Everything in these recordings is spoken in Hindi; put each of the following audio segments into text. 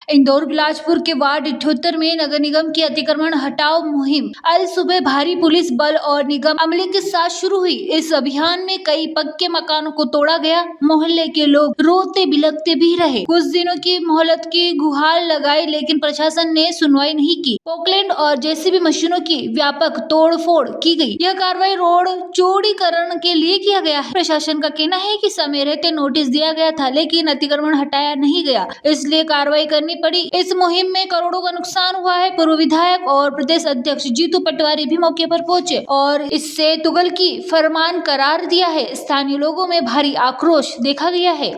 इंदौर बिलासपुर के वार्ड 78 में नगर निगम की अतिक्रमण हटाओ मुहिम आज सुबह भारी पुलिस बल और निगम अमले के साथ शुरू हुई। इस अभियान में कई पक्के मकानों को तोड़ा गया। मोहल्ले के लोग रोते बिलखते भी रहे। कुछ दिनों की मोहलत की गुहार लगाई, लेकिन प्रशासन ने सुनवाई नहीं की। पोकलैंड और जेसीबी मशीनों की व्यापक तोड़फोड़ की गई। यह कार्रवाई रोड चौड़ीकरण के लिए किया गया है। प्रशासन का कहना है कि समय रहते नोटिस दिया गया था, लेकिन अतिक्रमण हटाया नहीं गया, इसलिए कार्रवाई करनी पड़ी। इस मुहिम में करोड़ों का नुकसान हुआ है। पूर्व विधायक और प्रदेश अध्यक्ष जीतू पटवारी भी मौके पर पहुंचे और इससे तुगल की फरमान करार दिया है। स्थानीय लोगों में भारी आक्रोश देखा गया है।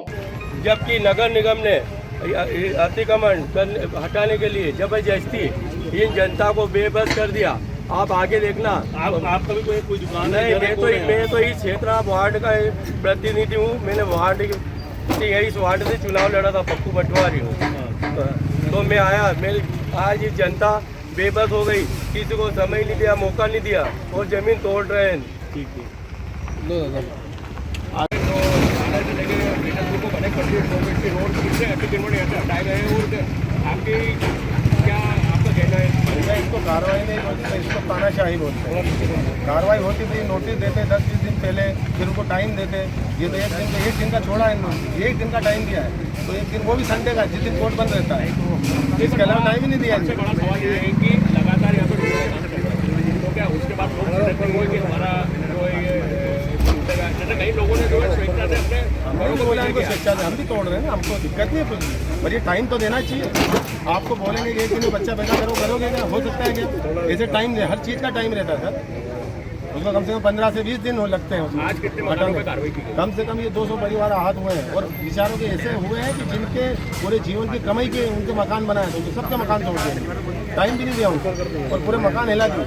जबकि नगर निगम ने अतिक्रमण हटाने के लिए जबरदस्ती इन जनता को बेबस कर दिया। आप आगे देखना। आपका भी कोई दुकान नहीं? मैं तो इस क्षेत्र वार्ड का प्रतिनिधि हूँ। मैंने वार्ड इस वार्ड से चुनाव लड़ा था, पप्पू पटवारी हूँ। तो मैं आया, आज ये जनता बेबस हो गई, किसी को समय नहीं दिया, मौका नहीं दिया और जमीन तोड़ रहे हैं। ठीक इसको कार्रवाई नहीं होती तो इसको तानाशाही बोलते हैं। कार्रवाई होती थी, नोटिस देते 10-20 दिन पहले, फिर उनको टाइम देते। ये तो एक दिन का छोड़ा है, एक दिन का टाइम दिया है, तो एक दिन वो भी संडे का, जिस दिन कोर्ट बंद रहता है, इसके अलावा टाइम ही नहीं दिया। सबसे बड़ा सवाल ये है कि लगातार यहाँ पर तो क्या उसके बाद हमारा जो कई लोगों ने जो है स्वेच्छा से अपने स्वेच्छा से हम भी तोड़ रहे हैं, हमको दिक्कत नहीं है कुछ, पर ये टाइम तो देना चाहिए। आपको बोलेंगे कि एक दिन में बच्चा पैदा करोगे क्या? हो सकता है क्या? ऐसे टाइम दे, हर चीज़ का टाइम रहता है सर। उसमें कम से कम 15 से 20 दिन हो लगते हैं। आज कितने मकानों पे कार्रवाई की? कम से कम ये 200 परिवार आहत हुए हैं और विचारों के ऐसे हुए हैं कि जिनके पूरे जीवन की कमाई के उनके मकान बनाए, तो सबके मकान तोड़ दिए, टाइम भी नहीं दिया उनको और पूरे मकान हिला दिए।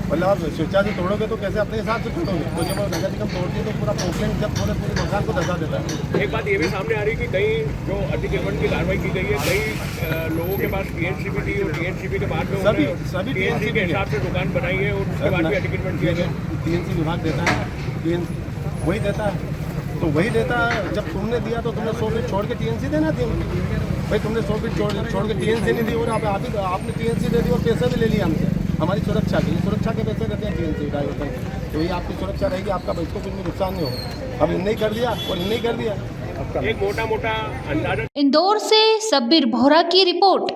मतलब आप स्वेच्छा से तोड़ोगे तो कैसे अपने हिसाब से तोड़ोगे? तो जब नगर निगम तोड़ती है तो पूरा पोकलैंड जब पूरे मकान को धसा देता है। एक बात ये भी सामने आ रही है कि कई जो अतिक्रमण की कार्रवाई की गई है, कई लोगों के पास टीएनसीबी थी और टीएनसीबी के बाद में सभी टीएनसी के हिसाब से दुकान बनाई है और उसके बाद भी अतिक्रमण किया गया। टीएनसी विभाग देता है, वही देता है, तो वही देता है। जब तुमने दिया तो तुमने 100 फीट छोड़ के टीएनसी देना थी भाई। तुमने 100 फीट छोड़ के टीएनसी नहीं दी और आपने टीएनसी दे दी और पैसे भी ले लिया हमसे, हमारी सुरक्षा के लिए। सुरक्षा के पैसे रहते हैं टीएनसी का, तो ये आपकी सुरक्षा रहेगी, आपका इसको कुछ भी नुकसान नहीं होगा। अब इन्हें कर दिया और इन्हें कर दिया। एक मोटा अंदाजा। इंदौर से सब्बीर बोहरा की रिपोर्ट।